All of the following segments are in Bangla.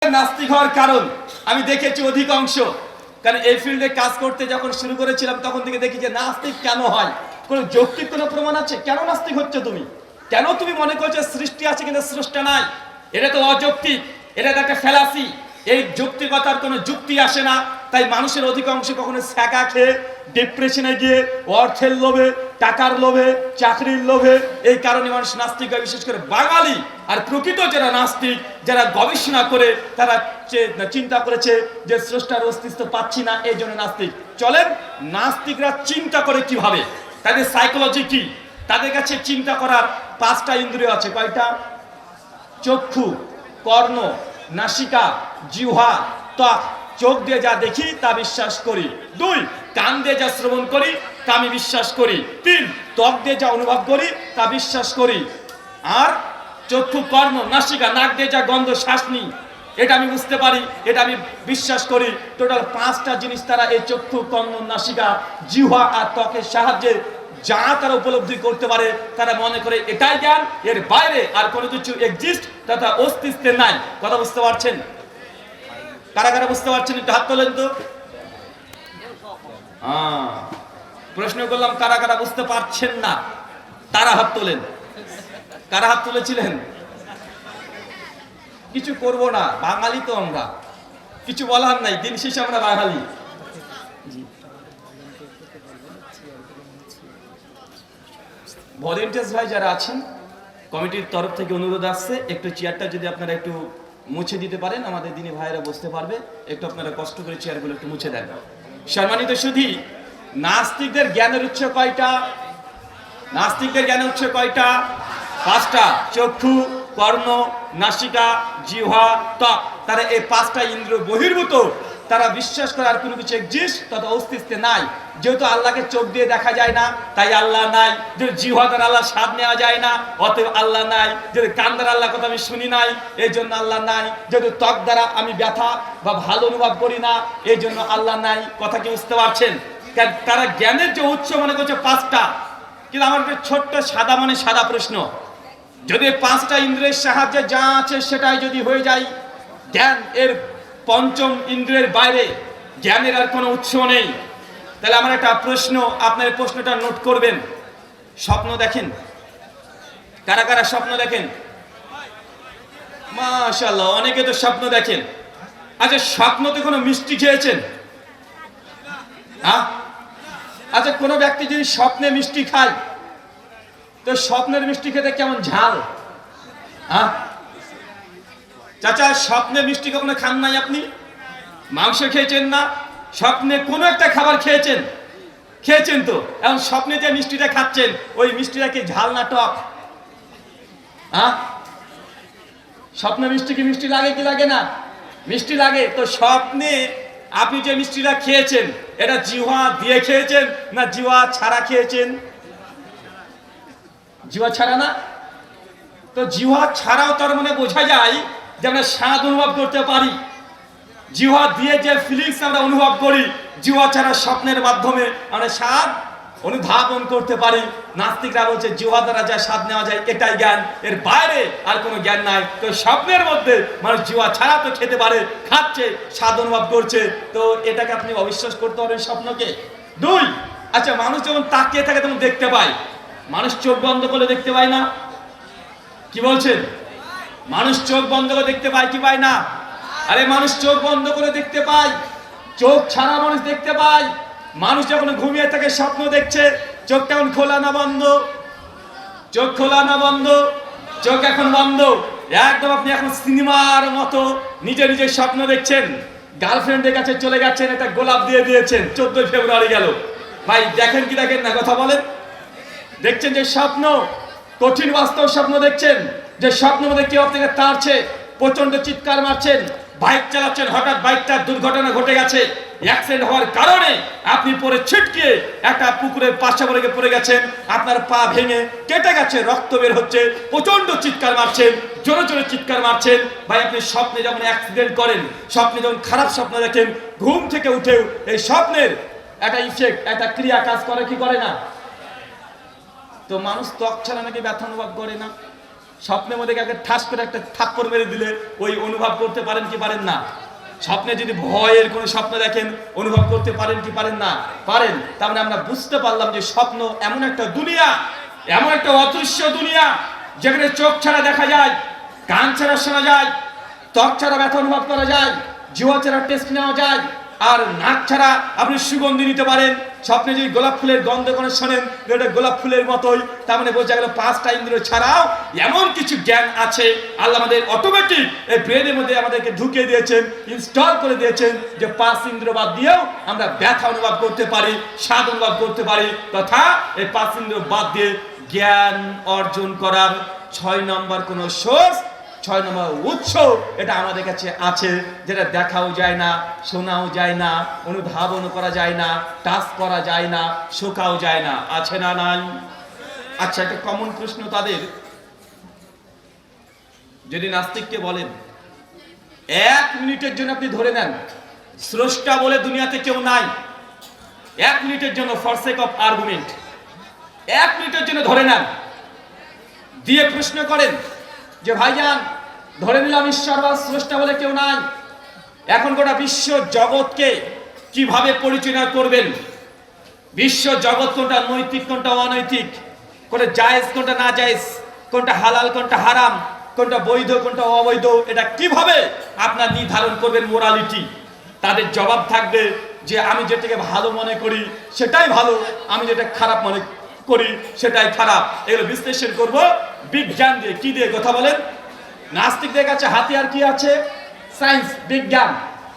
নাস্তিক হওয়ার কারণ আমি দেখেছি অধিকাংশ, কারণ এই ফিল্ডে কাজ করতে যখন শুরু করেছিলাম তখন থেকে দেখি যে নাস্তিক কেন হয়, কোনো যৌক্তিক কোনো প্রমাণ আছে? কেন নাস্তিক হচ্ছে তুমি? কেন তুমি মনে করছো সৃষ্টি আছে কিন্তু স্রষ্টা নাই? এটা তো অযৌক্তিক, এটা একটা ফ্যালাসি। এই যৌক্তিকতার কোনো যুক্তি আসে না। তাই মানুষের অধিকাংশ কখনো ছ্যাঁকা খেয়ে ডিপ্রেশনে গিয়ে অর্থের লোভে, টাকার লোভে, চাকরির লোভে, এই কারণে মানুষ নাস্তিক হয়। বিশেষ করে বাঙালি আর প্রকৃত যারা নাস্তিক, যারা গবেষণা করে তারা চিন্তা করেছে যে স্রষ্টার অস্তিত্ব পাচ্ছি না, এই জন্য নাস্তিক। চলেন নাস্তিকরা চিন্তা করে কিভাবে, তাদের সাইকোলজি কি। তাদের কাছে চিন্তা করার 5টা ইন্দ্রিয় আছে। কয়টা? চক্ষু, কর্ণ, নাসিকা, জিহ্বা, ত্বক। চোখ দিয়ে যা দেখি তা বিশ্বাস করি। 2, কান দিয়ে যা শ্রবণ করি তা আমি বিশ্বাস করি। 3, ত্বক দিয়ে যা অনুভব করি তা বিশ্বাস করি। আর চক্ষু, কর্ণ, নাসিকা, নাক দিয়ে যা গন্ধ শ্বাস নিই এটা আমি বুঝতে পারি, এটা আমি বিশ্বাস করি। টোটাল 5টা জিনিস তারা এই চক্ষু, কর্ণ, নাসিকা, জিহ্বা আর ত্বকের সাহায্যে যা তারা উপলব্ধি করতে পারে তারা মনে করে এটাই জ্ঞান, এর বাইরে আর কোনো কিছু এক্সিস্ট তথা অস্তিত্বে নাই। কথা বুঝতে পারছেন? কারা কারা বুঝতে পারছেন একটু হাত তোলেন তো। প্রশ্ন করলাম কারা কারা বুঝতে পারছেন না, তারা হাত তোলেন। কারা হাত তুলেছিলেন? কিছু করব না, বাঙালি তো আমরা, কিছু বলার নাই, দিন শেষে আমরা বাঙালি। ভলেন্টিয়ার্স ভাই যারা আছেন কমিটির তরফ থেকে অনুরোধ আসছে একটু চেয়ারটা যদি আপনারা একটু মুছে দিতে পারেন, আমাদের দিনী ভাইয়েরা বসতে পারবে। একটু আপনারা কষ্ট করে চেয়ারগুলো একটু মুছে দেন। সম্মানিত সুধী, নাস্তিকদের জ্ঞানের উৎস কয়টা? নাস্তিকদের জ্ঞানের উৎস কয়টা? 5টা। চক্ষু, কর্ণ, নাসিকা, জিহ্বা, ত্বক। তারা এই 5টা ইন্দ্রিয় বহির্ভূত। তারা বিশ্বাস করে আর কোনো কিছু এক্সিস্ট তথা অস্তিত্বে নাই। যেহেতু আল্লাহকে চোখ দিয়ে দেখা যায় না তাই আল্লাহ নাই। যদি জিহ্বা দ্বারা আল্লাহ স্বাদ নেওয়া যায় না অতএব আল্লাহ নাই। যদি কান দ্বারা আল্লাহ কথা আমি শুনি নাই এই জন্য আল্লাহ নাই। যদি ত্বক দ্বারা আমি ব্যথা বা ভালো অনুভব করি না এই জন্য আল্লাহ নাই। কথা কি বুঝতে পারছেন? তারা জ্ঞানের যে উৎস মনে করছে 5টা। কিন্তু আমার একটা ছোট্ট সাদা মানে সাদা প্রশ্ন, যদি 5টা ইন্দ্রিয়ের সাহায্যে যা আছে সেটাই যদি হয়ে যায় জ্ঞান, এর 5ম ইন্দ্রিয়ের বাইরে জ্ঞানের আর কোনো উৎস নেই, তাহলে আমার একটা প্রশ্ন, আপনার প্রশ্নটা নোট করবেন। স্বপ্ন দেখেন? কারা কারা স্বপ্ন দেখেন? মাশাআল্লাহ, অনেকে তো স্বপ্ন দেখেন। আচ্ছা, স্বপ্নতে কোনো মিষ্টি খেয়েছেন? হ্যাঁ? আচ্ছা, কোনো ব্যক্তি যদি স্বপ্নে মিষ্টি খায় তো স্বপ্নের মিষ্টি খেতে কেমন ঝাল? হ্যাঁ চাচা, স্বপ্নে মিষ্টি কখনো খান নাই আপনি? মাংস খেয়েছেন না? স্বপ্নে কোনো একটা খাবার খেয়েছেন? খেয়েছেন তো। এখন স্বপ্নে যে মিষ্টিটা খাচ্ছেন ওই মিষ্টিটা কি ঝাল না টক? হ্যাঁ, স্বপ্নে মিষ্টি কি মিষ্টি লাগে কি লাগে না? মিষ্টি লাগে। তো স্বপ্নে আপনি যে মিষ্টিটা খেয়েছেন এটা জিহ্বা দিয়ে খেয়েছেন না জিহ্বা ছাড়া খেয়েছেন? জিহ্বা ছাড়া না? তো জিহ্বা ছাড়াও তার মানে বোঝা যায় যে আমরা স্বাদ অনুভব করতে পারি। জিহ্বা দিয়ে যে ফিলিংস আমরা অনুভব করি জিহ্বা ছাড়া স্বপ্নের মাধ্যমে আমরা স্বাদ অনুধাবন করতে পারি। নাস্তিকরা বলছে জিহ্বা দ্বারা যা স্বাদ নেওয়া যায় এটাই জ্ঞান, এর বাইরে আর কোনো জ্ঞান নাই। তো স্বপ্নের মধ্যে মানুষ জিহ্বা ছাড়া তো খেতে পারে, খাচ্ছে, স্বাদ অনুভব করছে। তো এটাকে আপনি অবিশ্বাস করতে পারেন স্বপ্নকে? 2, আচ্ছা, মানুষ যখন তাকিয়ে থাকে তখন দেখতে পায়, মানুষ চোখ বন্ধ করে দেখতে পায় না? কি বলছেন? মানুষ চোখ বন্ধ করে দেখতে পায় কি পায় না? আরে মানুষ চোখ বন্ধ করে দেখতে পায়, চোখ ছাড়া মানুষ দেখতে পায়। মানুষ যখন ঘুমিয়ে থাকে স্বপ্ন দেখছে, চোখটা এখন খোলা না বন্ধ? চোখ খোলা না বন্ধ? চোখ এখন বন্ধ। একদম আপনি এখন সিনেমার মতো নিজে নিজে স্বপ্ন দেখছেন। গার্লফ্রেন্ডের কাছে চলে গেছেন, একটা গোলাপ দিয়ে দিয়েছেন, 14 ফেব্রুয়ারি গেল। ভাই দেখেন কি দেখেন না? কথা বলেন। দেখছেন যে স্বপ্ন, কঠিন বাস্তব স্বপ্ন দেখছেন, যে স্বপ্নের মধ্যে কেউ আপনাকে তাড়ছে, প্রচন্ড চিৎকার মারছেন, বাইক চালাচ্ছেন, হঠাৎ বাইকটার দুর্ঘটনা ঘটে গেছে, অ্যাক্সিডেন্ট হওয়ার কারণে আপনি পরে ছিটকে একটা পুকুরের পাশে পড়ে গেছেন, আপনার পা ভেঙে কেটে গেছে, রক্ত বের হচ্ছে, প্রচন্ড চিৎকার মারছেন, জোরে জোরে চিৎকার মারছেন। ভাই আপনি স্বপ্নে যখন অ্যাক্সিডেন্ট করেন, স্বপ্নে যখন খারাপ স্বপ্ন দেখেন, ঘুম থেকে উঠেও এই স্বপ্নের একটা ইফেক্ট, একটা ক্রিয়া কাজ করে কি করে না? তো মানুষ ত্বক ছাড়া নাকি ব্যথা অনুভব করে না? স্বপ্নের মধ্যে কাকে ঠাস করে একটা থাপ্পড় মেরে দিলে ওই অনুভব করতে পারেন কি পারেন না? স্বপ্নে যদি ভয়ের কোনো স্বপ্ন দেখেন অনুভব করতে পারেন কি পারেন না? পারেন। তার মানে আমরা বুঝতে পারলাম যে স্বপ্ন এমন একটা দুনিয়া, এমন একটা অদৃশ্য দুনিয়া যেখানে চোখ ছাড়া দেখা যায়, কান ছাড়া শোনা যায়, ত্বক ছাড়া ব্যথা অনুভব করা যায়, জিহ্বা ছাড়া টেস্ট নেওয়া যায়, আর নাক ছাড়া আপনি সুগন্ধি নিতে পারেন। স্বপ্নে যদি গোলাপ ফুলের গন্ধ করে শোনেন এটা গোলাপ ফুলের মতোই, তার মানে বোঝা গেল পাঁচটা ইন্দ্রিয় ছাড়াও এমন কিছু জ্ঞান আছে আল্লাহ আমাদের অটোমেটিক এই ব্রেনের মধ্যে আমাদেরকে ঢুকিয়ে দিয়েছেন, ইনস্টল করে দিয়েছেন যে পাঁচ ইন্দ্রিয় বাদ দিয়েও আমরা ব্যথা অনুভব করতে পারি, স্বাদ অনুভব করতে পারি, তথা এই পাঁচ ইন্দ্রিয় বাদ দিয়ে জ্ঞান অর্জন করার 6 নম্বর কোনো সোর্স, 6 নম্বর উৎস এটা আমাদের কাছে আছে, যেটা দেখাও যায় না, শোনাও যায় না, অনুধাবন করা যায় না, টাচ করা যায় না, শোকাও যায় না। আছে না নাই? আচ্ছা, একটা কমন প্রশ্ন তাদের, যদি নাস্তিককে বলেন 1 মিনিটের জন্য আপনি ধরে নেন স্রষ্টা বলে দুনিয়াতে কেউ নাই, 1 মিনিটের জন্য ফর সেক অফ আর্গুমেন্ট 1 মিনিটের জন্য ধরে নেন, দিয়ে প্রশ্ন করেন যে ভাইজান ধরে নিলাম ঈশ্বর বা স্রষ্টা বলে কেউ নাই, এখন গোটা বিশ্ব জগৎকে কিভাবে পরিচালনা করবেন? বিশ্ব জগৎ কোনটা নৈতিক কোনটা অনৈতিক, কোনটা জায়েজ কোনটা না জায়েজ, কোনটা হালাল কোনটা হারাম, কোনটা বৈধ কোনটা অবৈধ, এটা কিভাবে আপনার নির্ধারণ করবেন মোরালিটি? তাদের জবাব থাকবে যে আমি যেটাকে ভালো মনে করি সেটাই ভালো, আমি যেটা খারাপ মনে করি সেটাই খারাপ। এগুলো বিশ্লেষণ করব বিজ্ঞান দিয়ে। কি দিয়ে কথা বলেন? নাস্তিকদের কাছে হাতিয়ার কি আছে? সায়েন্স, বিজ্ঞান।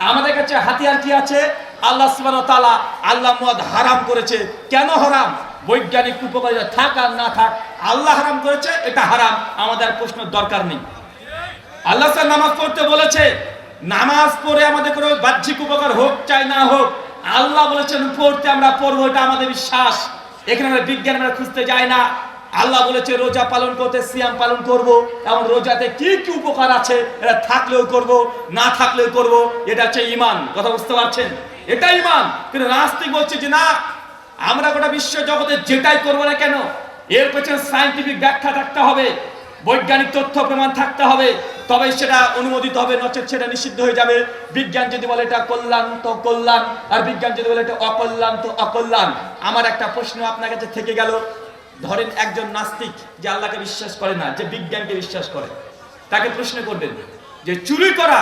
আমাদের কাছে হাতিয়ার কি আছে? আল্লাহ সুবহানাহু ওয়া তাআলা আল্লাহ মদ হারাম করেছে। কেন হারাম? বৈজ্ঞানিক উপকারিতা থাক আর না থাক, আল্লাহ হারাম করেছে, এটা হারাম, আমাদের প্রশ্ন দরকার নেই। আল্লাহ নামাজ পড়তে বলেছে, নামাজ পড়ে আমাদের কোনো বাহ্যিক উপকার হোক চাই না হোক, আল্লাহ বলেছেন পড়তে আমরা পড়বো, এটা আমাদের বিশ্বাস। এখানে আমরা বিজ্ঞান আমরা খুঁজতে যাই না। আল্লাহ বলেছে রোজা পালন করতে, সিয়াম পালন করব, এমন রোজাতে কি কি উপকার আছে এটা থাকলেও করব, না থাকলেও করব, এটা হচ্ছে ঈমান। কথা বুঝতে পারছেন? এটা ঈমান। কিন্তু নাস্তিক বলছে যে না, আমরা গোটা বিশ্ব জগতে যেটাই করবো না কেন এর পেছনে সায়েন্টিফিক ব্যাখ্যা থাকতে হবে, বৈজ্ঞানিক তথ্য প্রমাণ থাকতে হবে, তবে সেটা অনুমোদিত হবে, নচেত সেটা নিষিদ্ধ হয়ে যাবে। বিজ্ঞান যদি বলে এটা কল্যাণ তো কল্যাণ, আর বিজ্ঞান যদি বলে এটা অকল্যাণ তো অকল্যাণ। আমার একটা প্রশ্ন আপনার কাছে থেকে গেল, ধরেন একজন নাস্তিক যে আল্লাহকে বিশ্বাস করে না, যে বিজ্ঞানকে বিশ্বাস করে, তাকে প্রশ্ন করবেন যে চুরি করা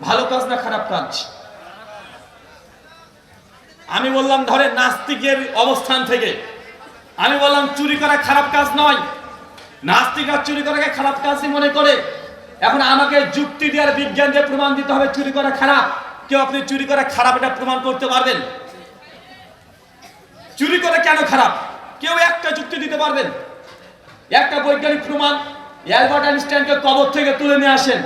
ভালো কাজ না খারাপ কাজ? আমি বললাম ধরেন নাস্তিকের অবস্থান থেকে আমি বললাম চুরি করা খারাপ কাজ নয়, নাস্তিকরা চুরি করাকে খারাপ কাজই মনে করে। এখন আমাকে যুক্তি দিয়ে আর বিজ্ঞান দিয়ে প্রমাণ দিতে হবে চুরি করা খারাপ। কেউ আপনি চুরি করা খারাপ এটা প্রমাণ করতে পারবেন? চুরি করা কেন খারাপ কেউ একটা যুক্তি দিতে পারবেন? একটা বৈজ্ঞানিক প্রমাণ, অ্যালবার্ট আইনস্টাইনকে কবর থেকে তুলে নিয়ে আসেন,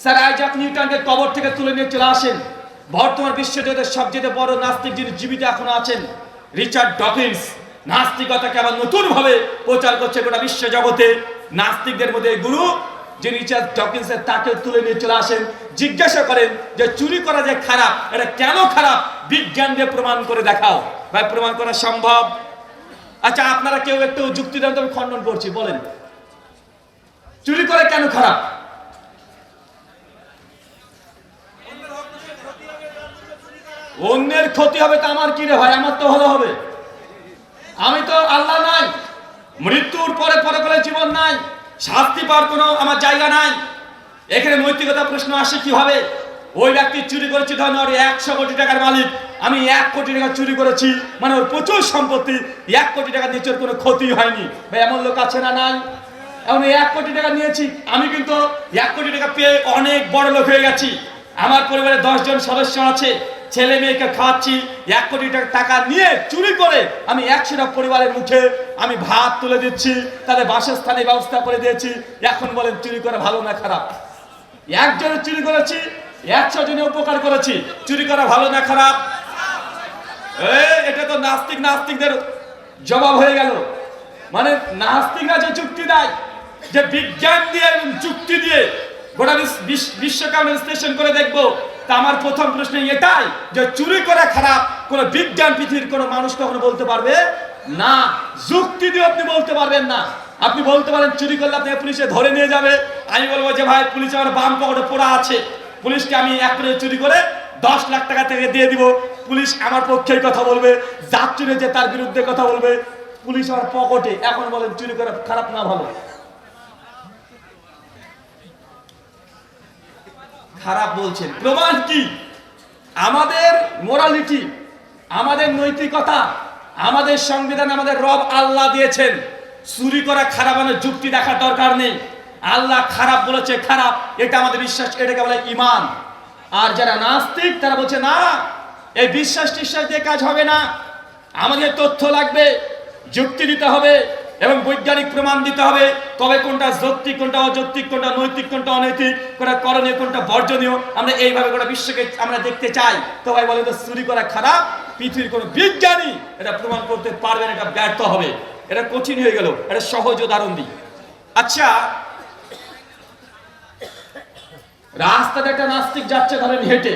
স্যার আইজাক নিউটনকে কবর থেকে তুলে নিয়ে চলে আসেন, বর্তমান বিশ্বজগতের সবচেয়ে বড় নাস্তিক যিনি জীবিত এখনো আছেন রিচার্ড ডকিন্স, নাস্তিকতাকে আবার নতুন ভাবে প্রচার করছে গোটা বিশ্ব জগতে। নাস্তিকদের মধ্যে গুরু যিনি রিচার্ড ডকিন্স, তাকে তুলে নিয়ে চলে আসেন, জিজ্ঞাসা করেন যে চুরি করা যে খারাপ এটা কেন খারাপ, বিজ্ঞান দিয়ে প্রমাণ করে দেখাও। ভাই প্রমাণ করা সম্ভব? আচ্ছা আপনারা কেউ একটু যুক্তি দেন, আমি খণ্ডন করছি, বলেন চুরি করে কেন খারাপ? অন্যের ক্ষতি হবে তা আমার কি রে ভাই, আমার তো ভালো হবে। আমি তো আল্লাহ নাই, মৃত্যুর পরে পরকালে জীবন নাই, শাস্তি পাওয়ার কোনো আমার জায়গা নাই। এখানে নৈতিকতা প্রশ্ন আসে কিভাবে? ওই ব্যক্তি চুরি করেছে, ধরেন ওর 100 কোটি টাকার মালিক, আমি 1 কোটি টাকা চুরি করেছি, মানে ওর প্রচুর সম্পত্তি, 1 কোটি টাকা নিচের কোনো ক্ষতি হয়নি। ভাই এমন লোক আছে না নাই? এখন 1 কোটি টাকা নিয়েছি, আমি কিন্তু 1 কোটি টাকা পেয়ে অনেক বড় লোক হয়ে গেছি, আমার পরিবারে 10 জন সদস্য আছে, ছেলে মেয়েকে খাওয়াচ্ছি, 1 কোটি টাকা নিয়ে চুরি করে আমি 100টা পরিবারের মুখে আমি ভাত তুলে দিচ্ছি, তাদের বাসস্থানের ব্যবস্থা করে দিয়েছি। এখন বলেন চুরি করা ভালো না খারাপ? একজনের চুরি করেছি, 100 জনের উপকার করেছি, চুরি করা ভালো না খারাপ? এটা তো নাস্তিকদের জবাব হয়ে গেল। মানে নাস্তিকরা যে যুক্তি দেয়, যে বিজ্ঞান দিয়ে যুক্তি দিয়ে গোটা বিশ্বকে আমরা বিশ্লেষণ করে দেখবো, তা আমার প্রথম প্রশ্ন এটাই যে চুরি করা খারাপ কোন বিজ্ঞান পৃথিবীর কোন মানুষ কখনো বলতে পারবে না, যুক্তি দিয়ে আপনি বলতে পারবেন না। আপনি বলতে পারেন চুরি করলে আপনাকে পুলিশে ধরে নিয়ে যাবে। আমি বলবো যে ভাই পুলিশ আমার বাম পকেটে পোড়া আছে, পুলিশকে আমি 1 কোটি চুরি করে 10 লাখ টাকা থেকে দিয়ে দিব, পুলিশ আমার পক্ষেই কথা বলবে, যার চুরি যে তার বিরুদ্ধে কথা বলবে, পুলিশ আমার পকেটে। এখন বলেন চুরি করা খারাপ না ভালো? খারাপ বলছেন, প্রমাণ কি? আমাদের মোরালিটি, আমাদের নৈতিকতা, আমাদের সংবিধান, আমাদের রব আল্লাহ দিয়েছেন। চুরি করা খারাপ মানে যুক্তি দেখার দরকার নেই। আল্লাহ খারাপ বলেছে খারাপ, এটা আমাদের বিশ্বাস, এটাকে বলে ঈমান। আর যারা নাস্তিক তারা বলছে না, এই বিশ্বাস টিশ্বাস দিয়ে কাজ হবে না, আমাদের তথ্য লাগবে, যুক্তি দিতে হবে এবং বৈজ্ঞানিক প্রমাণ দিতে হবে, তবে কোনটা যৌক্তিক, কোনটা অযৌক্তিক, কোনটা নৈতিক, কোনটা অনৈতিক, কোনটা করণীয়, কোনটা বর্জনীয়, আমরা এইভাবে গোটা বিশ্বকে আমরা দেখতে চাই। তো ভাই বলে তো চুরি করা খারাপ, পৃথিবীর কোনো বিজ্ঞানী এটা প্রমাণ করতে পারবে না, এটা ব্যর্থ হবে। এটা কঠিন হয়ে গেল, এটা সহজ উদাহরণ দিই। আচ্ছা, রাস্তাতে একটা নাস্তিক যাচ্ছে ধরেন হেঁটে,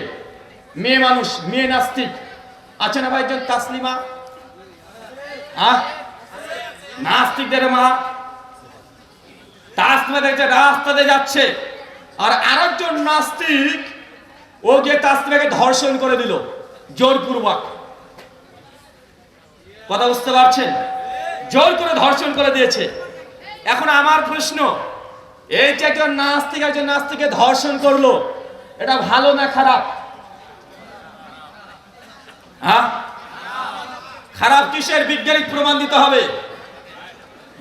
মেয়ে মানুষ, মেয়ে নাস্তিক আছে না ভাই? একজন তাসলিমা, নাস্তিকদের মা, তাসলিমা দেখছে রাস্তাতে যাচ্ছে, আর আরেকজন নাস্তিক ও গিয়ে তাসলিমাকে ধর্ষণ করে দিল জোরপূর্বক। কথা বুঝতে পারছেন? জোর করে ধর্ষণ করে দিয়েছে। এখন আমার প্রশ্ন, এই যে একজন নাস্তিকে ধর্ষণ করলো, এটা ভালো না খারাপ? খারাপ কিসের? বৈজ্ঞানিক প্রমাণ দিতে হবে,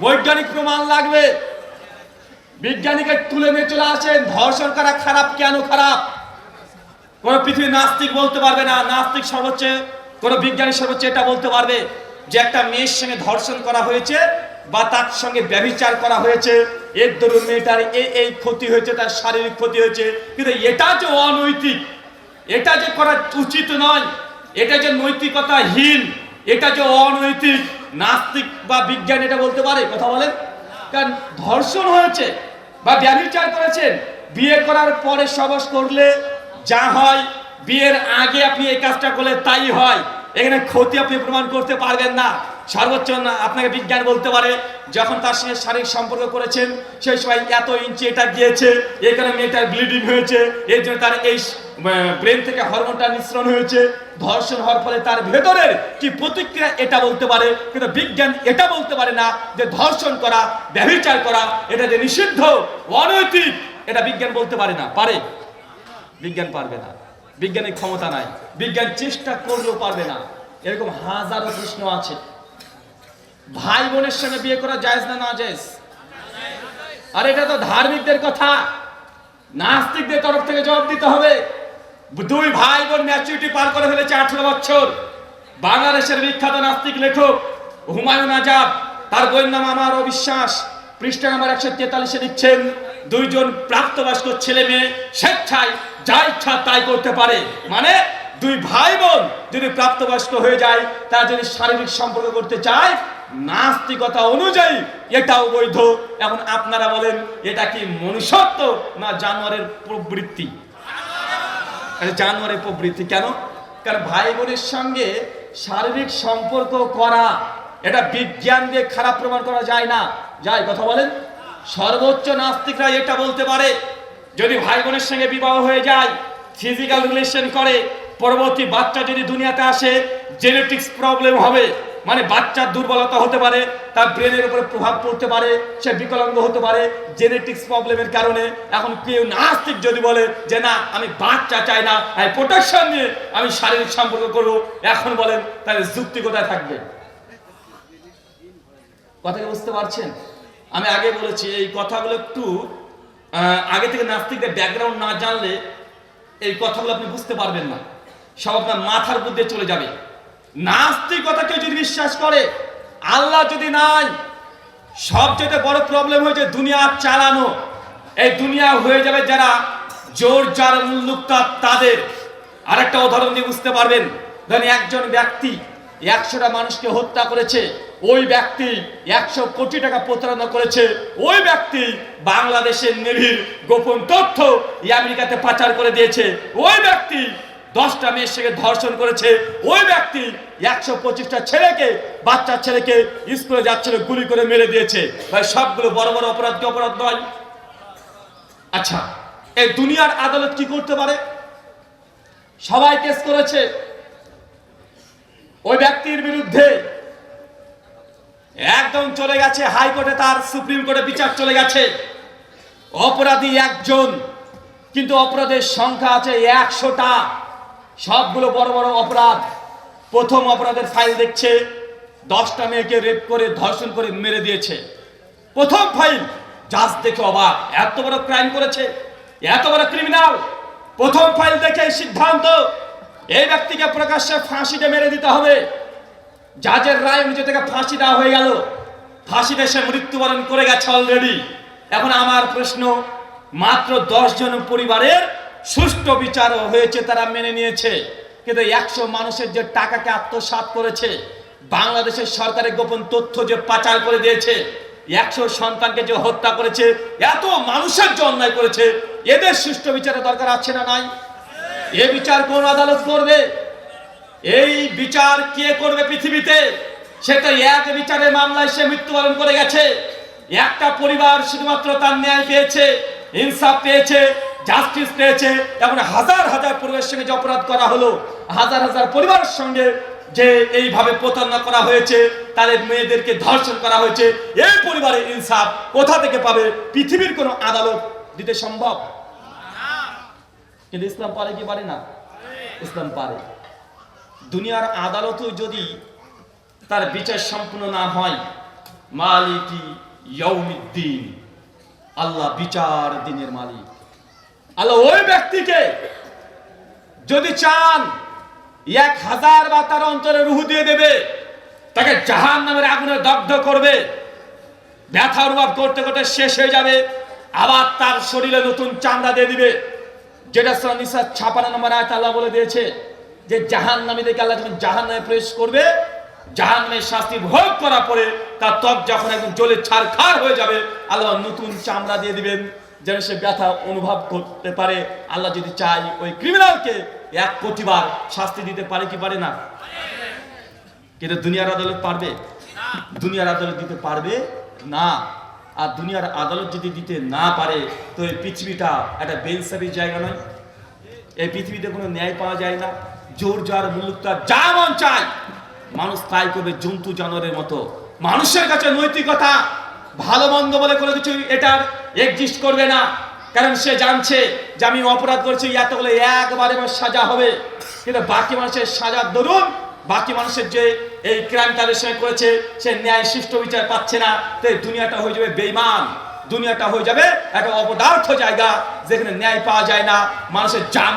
বৈজ্ঞানিক প্রমাণ লাগবে। বিজ্ঞানীকে তুলে নিয়ে চলে আসেন, ধর্ষণ করা খারাপ, কেন খারাপ? কোন পৃথিবীর নাস্তিক বলতে পারবে না, নাস্তিক সর্বোচ্চ, কোন বিজ্ঞানী সর্বোচ্চ এটা বলতে পারবে যে একটা মেয়ের সঙ্গে ধর্ষণ করা হয়েছে বা তার সঙ্গে ব্যভিচার করা হয়েছে, এর দরুন মেয়েটার এই ক্ষতি হয়েছে, তার শারীরিক ক্ষতি হয়েছে। কিন্তু এটা যে অনৈতিক, এটা যে করা উচিত নয়, এটা যে নৈতিকতাহীন, এটা যে অনৈতিক, নাস্তিক বা বিজ্ঞানী এটা বলতে পারে? কথা বলেন। কারণ ধর্ষণ হয়েছে বা ব্যভিচার করেছেন, বিয়ে করার পরে সবস করলে যা হয়, বিয়ের আগে আপনি এই কাজটা করলে তাই হয়। এখানে ক্ষতি আপনি প্রমাণ করতে পারবেন না। সর্বোচ্চ আপনাকে বিজ্ঞান বলতে পারে যখন তার সঙ্গে শারীরিক সম্পর্ক করেছেন সেই সময় এত ইঞ্চি এটা গিয়েছে, এখানে মেয়েটার ব্লিডিং হয়েছে, এর জন্য তার এই ব্রেন থেকে হরমোনটা নিঃসরণ হয়েছে, ধর্ষণ হওয়ার ফলে তার ভেতরের কি প্রতিক্রিয়া এটা বলতে পারে। কিন্তু বিজ্ঞান এটা বলতে পারে না যে ধর্ষণ করা, ব্যভিচার করা এটা যে নিষিদ্ধ, অনৈতিক, এটা বিজ্ঞান বলতে পারে না। পারে? বিজ্ঞান পারবে না, বিজ্ঞানের ক্ষমতা নাই, বিজ্ঞান চেষ্টা করলেও পারবে না। এরকম হাজারো প্রশ্ন আছে। ভাই বোনের সঙ্গে বিয়ে করা জায়েজ না নাজায়েজ? আর এটা তো ধার্মিকদের কথা, নাস্তিকদের তরফ থেকে জবাব দিতে হবে। দুই ভাই বোন ম্যাচুরিটি পার করে ফেলেছে 18 বছর। বাংলাদেশের বিখ্যাত নাস্তিক লেখক হুমায়ুন আজাদ, তার বইয়ের নাম আমার অবিশ্বাস, পৃষ্ঠা নাম্বার 143-এ লিখছেন, দুইজন প্রাপ্তবয়স্ক ছেলে মেয়ে স্বেচ্ছায় যা ইচ্ছা তাই করতে পারে। মানে দুই ভাই বোন যদি প্রাপ্তবয়স্ক হয়ে যায়, তারা যদি শারীরিক সম্পর্ক করতে চায়, নাস্তিকতা অনুযায়ী এটাও বৈধ। এখন আপনারা বলেন এটা কি মনুষ্যত্ব না জানোয়ারের প্রবৃত্তি? জানোয়ারের প্রবৃত্তি। কেন? কারণ ভাই বোনের সঙ্গে শারীরিক সম্পর্ক করা এটা বিজ্ঞান দিয়ে খারাপ প্রমাণ করা যায় না। যায়? কথা বলেন। সর্বোচ্চ নাস্তিকরা এটা বলতে পারে যদি ভাই বোনের সঙ্গে বিবাহ হয়ে যায়, ফিজিক্যাল রিলেশন করে, পরবর্তী বাচ্চা যদি দুনিয়াতে আসে, জেনেটিক্স প্রবলেম হবে, মানে বাচ্চার দুর্বলতা হতে পারে, তার ব্রেনের উপরে প্রভাব পড়তে পারে, সে বিকলাঙ্গ হতে পারে জেনেটিক্স প্রবলেমের কারণে। এখন কেউ নাস্তিক যদি বলে যে না আমি বাচ্চা চাই না, আমি প্রোটেকশন নিয়ে আমি শারীরিক সম্পর্ক করবো, এখন বলেন তাহলে যুক্তি কোথায় থাকবে? কথা বুঝতে পারছেন? আমি আগে বলেছি এই কথাগুলো একটু আগে থেকে নাস্তিকদের ব্যাকগ্রাউন্ড না জানলে এই কথাগুলো আপনি বুঝতে পারবেন না, সব আপনার মাথার মধ্যে চলে যাবে। নাস্তিকতা কেউ যদি বিশ্বাস করে, আল্লাহ যদি নাই, সবচেয়ে বড় প্রবলেম হয়েছে দুনিয়া চালানো। এই দুনিয়া হয়ে যাবে যারা জোর যার মুল্লুকতা তাদের। আরেকটা উদাহরণ দিয়ে বুঝতে পারবেন, ধরেন একজন ব্যক্তি 100টা মানুষকে হত্যা করেছে, ওই ব্যক্তি 100 কোটি টাকা প্রতারণা করেছে, ওই ব্যক্তি বাংলাদেশের নেভির গোপন তথ্য আমেরিকাতে পাচার করে দিয়েছে, ওই ব্যক্তি 10টা মেয়ের সঙ্গে ধর্ষণ করেছে, ওই ব্যক্তি 125টা ছেলেকে, বাচ্চা ছেলেকে স্কুলে যাচ্ছিল গুলি করে মেরে দিয়েছে। ভাই সবগুলো বড় বড় অপরাধ কি অপরাধ নয়? আচ্ছা, এই দুনিয়ার আদালত কি করতে পারে? সবাই কেস করেছে ওই ব্যক্তির বিরুদ্ধে, একদম চলে গেছে হাইকোর্টে, তার সুপ্রিম কোর্টে বিচার চলে গেছে। অপরাধী একজন, কিন্তু অপরাধের সংখ্যা আছে 100টা, সবগুলো বড় বড় অপরাধ। প্রথম অপরাধের ফাইল দেখছে 10টা মেয়েকে রেপ করে ধর্ষণ করে মেরে দিয়েছে, প্রথম ফাইল। জাজ দেখে অবাক, এত বড় ক্রাইম করেছে, এত বড় ক্রিমিনাল। প্রথম ফাইল দেখে সিদ্ধান্ত, এই ব্যক্তিকে প্রকাশ্যে ফাঁসিতে মেরে দিতে হবে। জাজের রায় অনুযায়ী থেকে ফাঁসি দেওয়া হয়ে গেল, ফাঁসিতে সে মৃত্যুবরণ করে গেছে অলরেডি। এখন আমার প্রশ্ন, মাত্র 10 জন পরিবারের সুষ্ঠু বিচার হয়েছে, তারা মেনে নিয়েছে, কিন্তু 100 মানুষের যে টাকাকে আত্মসাৎ করেছে, বাংলাদেশের সরকারের গোপন তথ্য যে পাচার করে দিয়েছে, 100 সন্তানকে যে হত্যা করেছে, এত মানুষের যে অন্যায় করেছে, এদের সুষ্ঠু বিচারের দরকার আছে না নাই? এ বিচার কোন আদালত করবে? এই বিচার কে করবে পৃথিবীতে? সেটা এক বিচারের মামলায় সে মৃত্যুবরণ করে গেছে। একটা পরিবার শুধুমাত্র তার ন্যায় পেয়েছে, ইনসাফ পেয়েছে, জাস্টিস পেয়েছে। এখন হাজার হাজার পরিবারের সঙ্গে যে অপরাধ করা হলো, হাজার হাজার পরিবারের সঙ্গে যে এইভাবে প্রতারণা করা হয়েছে, তাদের মেয়েদেরকে ধর্ষণ করা হয়েছে, এই পরিবারের ইনসাফ কোথা থেকে পাবে? পৃথিবীর কোনো আদালত দিতে সম্ভব? কিন্তু ইসলাম পারে কি পারে না? ইসলাম পারে। দুনিয়ার আদালতও যদি তার বিচার সম্পূর্ণ না হয়, মালিকি ইয়াউমিদ্দিন, আল্লাহ বিচার দিনের মালিক। আল্লাহ ওই ব্যক্তিকে যদি চান 1000 বার তার অন্তরে রূহ দিয়ে দেবে, তাকে জাহান্নামের আগুনে দগ্ধ করবে, ব্যথা অনুভব করতে করতে শেষ হয়ে যাবে, আবার তার শরীরে নতুন চামড়া দিয়ে দিবে। যেটা সূরা নিসা 56 নম্বর আয়াতে আল্লাহ বলে দিয়েছে যে জাহান্নামীদেরকে আল্লাহ যখন জাহান্নামে প্রবেশ করবে, জাহান্নামের শাস্তি ভোগ করার পরে তার ত্বক যখন একদম জ্বলে ছারখার হয়ে যাবে, আল্লাহ নতুন চামড়া দিয়ে দিবেন যেন সে ব্যথা অনুভব করতে পারে। আল্লাহ যদি চাই ওই ক্রিমিনালকে 1 কোটি বার শাস্তি দিতে পারে কি পারে না? কিন্তু দুনিয়ার আদালত পারবে? দুনিয়ার আদালত দিতে পারবে না। আর দুনিয়ার আদালত যদি দিতে না পারে, তো এই পৃথিবীটা একটা বেইনসাফির জায়গা নয়। এই পৃথিবীতে কোনো ন্যায় পাওয়া যায় না। জোর যার মুলুকটা যা মন চায় মানুষ তাই করবে, জন্তু জানোয়ারের মতো। মানুষের কাছে নৈতিকতা, ভালো মন্দ বলে কোনো কিছু এটার এক্সিস্ট করবে না। কারণ সে জানছে যে আমি অপরাধ করছি, এতগুলো একবারে আমার সাজা হবে। কিন্তু বাকি মানুষের সাজার দরুন, বাকি মানুষের যে এই ক্রাইম তাদের সঙ্গে করেছে, সে ন্যায় সুষ্ঠু বিচার পাচ্ছে না। তো এই দুনিয়াটা হয়ে যাবে বেঈমান, দুনিয়াটা হয়ে যাবে একটা অপদার্থ জায়গা, যেখানে ন্যায় পাওয়া যায় না, মানুষের জান